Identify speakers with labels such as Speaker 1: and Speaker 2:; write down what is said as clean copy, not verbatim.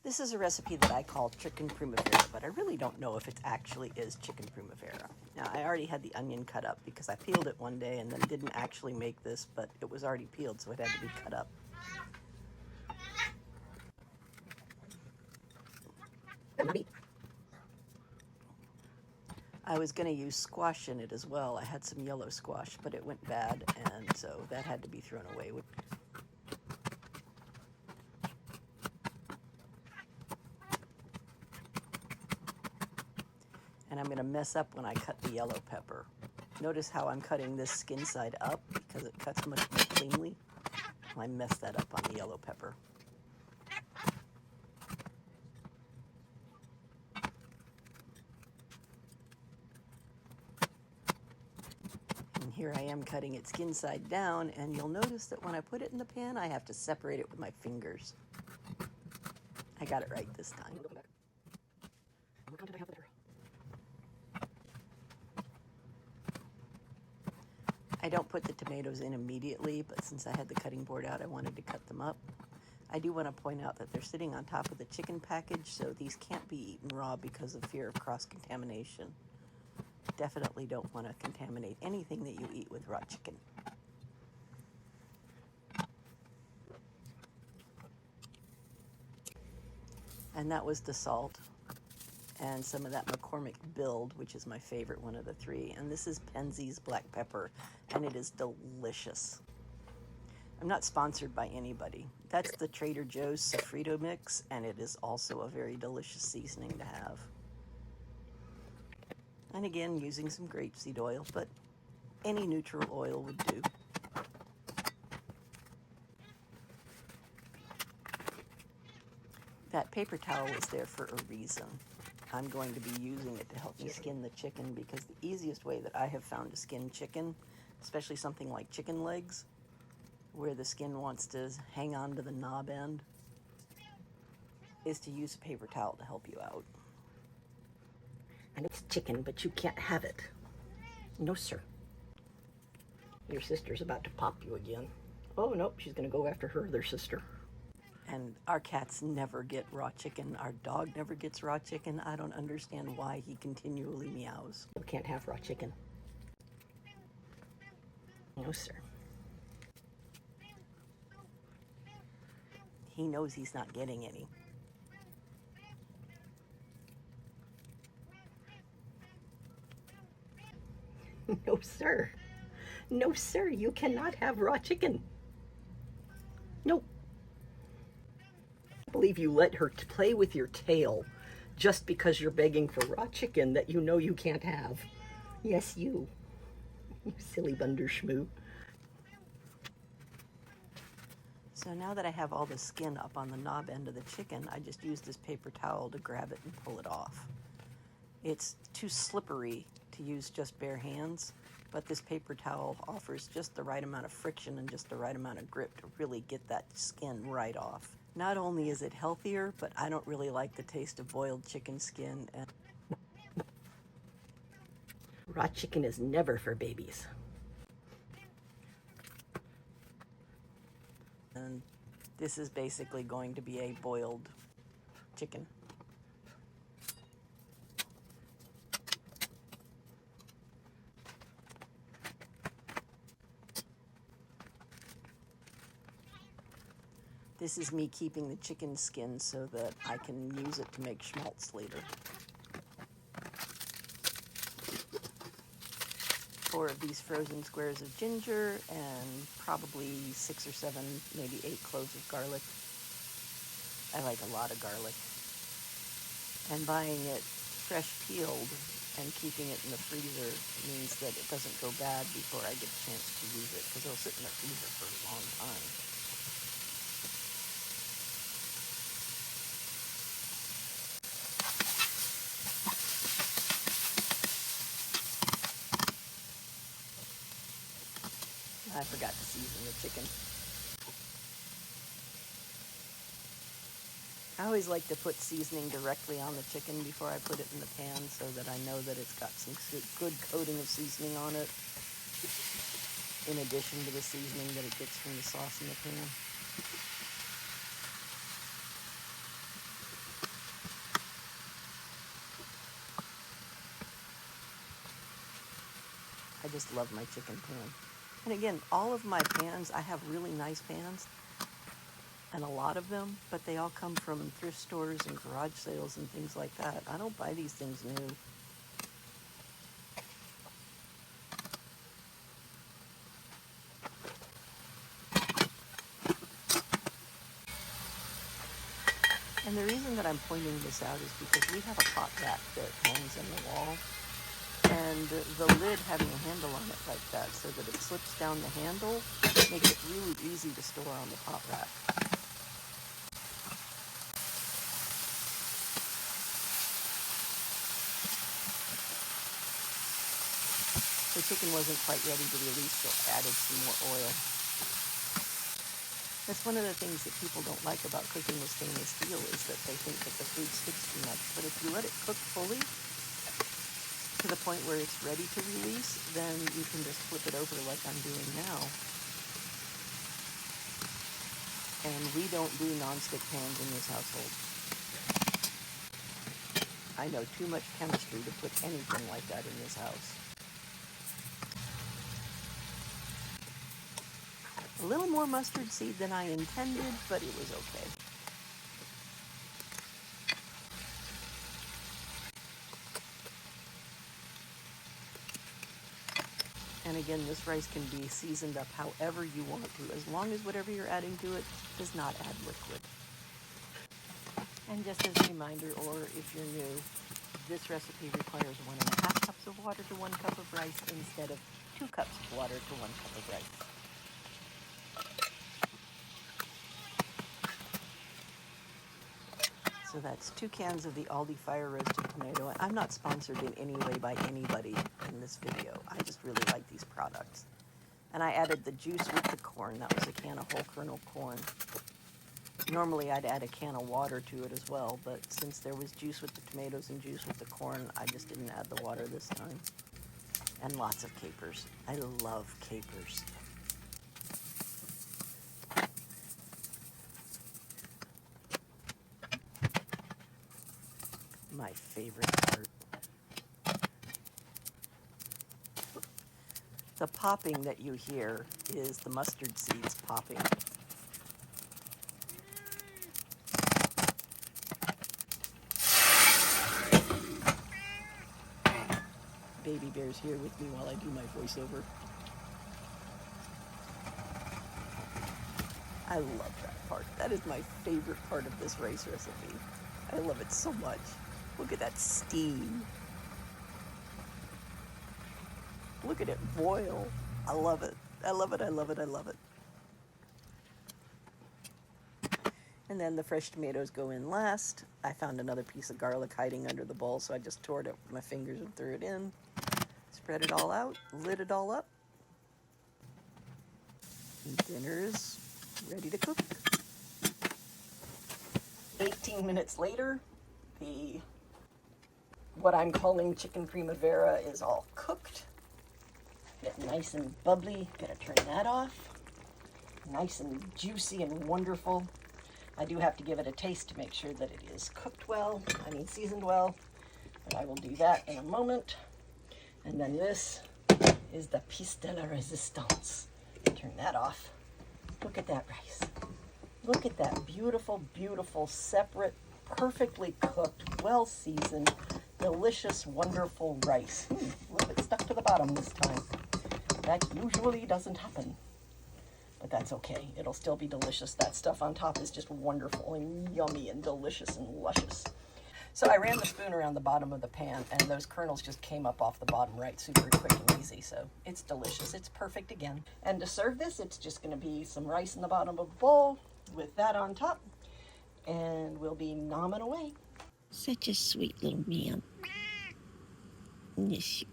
Speaker 1: This is a recipe that I call chicken primavera, but I really don't know if it actually is chicken primavera. Now, I already had the onion cut up because I peeled it one day and then didn't actually make this, but it was already peeled, so it had to be cut up. I was going to use squash in it as well. I had some yellow squash, but it went bad, and so that had to be thrown away. And I'm going to mess up when I cut the yellow pepper. Notice how I'm cutting this skin side up because it cuts much more cleanly. I messed that up on the yellow pepper. And here I am cutting it skin side down, and you'll notice that when I put it in the pan, I have to separate it with my fingers. I got it right this time. I don't put the tomatoes in immediately, but since I had the cutting board out, I wanted to cut them up. I do want to point out that they're sitting on top of the chicken package, so these can't be eaten raw because of fear of cross-contamination. Definitely don't want to contaminate anything that you eat with raw chicken. And that was the salt and some of that McCormick Build, which is my favorite one of the three. And this is Penzey's black pepper, and it is delicious. I'm not sponsored by anybody. That's the Trader Joe's sofrito mix, and it is also a very delicious seasoning to have. And again, using some grapeseed oil, but any neutral oil would do. That paper towel is there for a reason. I'm going to be using it to help me skin the chicken, because the easiest way that I have found to skin chicken, especially something like chicken legs, where the skin wants to hang on to the knob end, is to use a paper towel to help you out. And it's chicken, but you can't have it. No, sir. Your sister's about to pop you again. Oh, nope, she's going to go after her other sister. And our cats never get raw chicken. Our dog never gets raw chicken. I don't understand why he continually meows. You can't have raw chicken. No, sir. He knows he's not getting any. No, sir. No, sir, you cannot have raw chicken. Nope. I believe you let her play with your tail just because you're begging for raw chicken that you know you can't have. Yes, you. You silly bunderschmoo. So now that I have all the skin up on the knob end of the chicken, I just use this paper towel to grab it and pull it off. It's too slippery to use just bare hands, but this paper towel offers just the right amount of friction and just the right amount of grip to really get that skin right off. Not only is it healthier, but I don't really like the taste of boiled chicken skin. And raw chicken is never for babies. And this is basically going to be a boiled chicken. This is me keeping the chicken skin so that I can use it to make schmaltz later. 4 of these frozen squares of ginger and probably 6 or 7, maybe 8 cloves of garlic. I like a lot of garlic. And buying it fresh peeled and keeping it in the freezer means that it doesn't go bad before I get a chance to use it, because it'll sit in the freezer for a long time. I forgot to season the chicken. I always like to put seasoning directly on the chicken before I put it in the pan so that I know that it's got some good coating of seasoning on it, in addition to the seasoning that it gets from the sauce in the pan. I just love my chicken pan. And again, all of my pans, I have really nice pans, and a lot of them, but they all come from thrift stores and garage sales and things like that. I don't buy these things new. And the reason that I'm pointing this out is because we have a pot rack that hangs in the wall, and the lid having a handle on it like that so that it slips down the handle makes it really easy to store on the pot rack. The chicken wasn't quite ready to release, so I added some more oil. That's one of the things that people don't like about cooking with stainless steel is that they think that the food sticks too much. But if you let it cook fully to the point where it's ready to release, then you can just flip it over like I'm doing now. And we don't do nonstick pans in this household. I know too much chemistry to put anything like that in this house. A little more mustard seed than I intended, but it was okay. And again, this rice can be seasoned up however you want to, as long as whatever you're adding to it does not add liquid. And just as a reminder, or if you're new, this recipe requires 1.5 cups of water to 1 cup of rice instead of 2 cups of water to 1 cup of rice. So that's 2 cans of the Aldi Fire Roasted Tomato. I'm not sponsored in any way by anybody in this video. I just really like these products. And I added the juice with the corn. That was a can of whole kernel corn. Normally I'd add a can of water to it as well, but since there was juice with the tomatoes and juice with the corn, I just didn't add the water this time. And lots of capers. I love capers. My favorite part. The popping that you hear is the mustard seeds popping. Baby bear's here with me while I do my voiceover. I love that part. That is my favorite part of this rice recipe. I love it so much. Look at that steam. Look at it boil. I love it. I love it, I love it, I love it. And then the fresh tomatoes go in last. I found another piece of garlic hiding under the bowl, so I just tore it up with my fingers and threw it in. Spread it all out, lid it all up. And dinner's ready to cook. 18 minutes later, what I'm calling chicken Primavera is all cooked. Get nice and bubbly. Gotta turn that off. Nice and juicy and wonderful. I do have to give it a taste to make sure that it is cooked well, seasoned well, but I will do that in a moment. And then this is the piece de la resistance. Turn that off. Look at that rice. Look at that beautiful, beautiful, separate, perfectly cooked, well-seasoned, delicious, wonderful rice. A little bit stuck to the bottom this time. That usually doesn't happen, but that's okay. It'll still be delicious. That stuff on top is just wonderful and yummy and delicious and luscious. So I ran the spoon around the bottom of the pan, and those kernels just came up off the bottom right super quick and easy. So it's delicious. It's perfect again. And to serve this, it's just going to be some rice in the bottom of the bowl with that on top, and we'll be nomming away.
Speaker 2: Such a sweet little man. Yes, you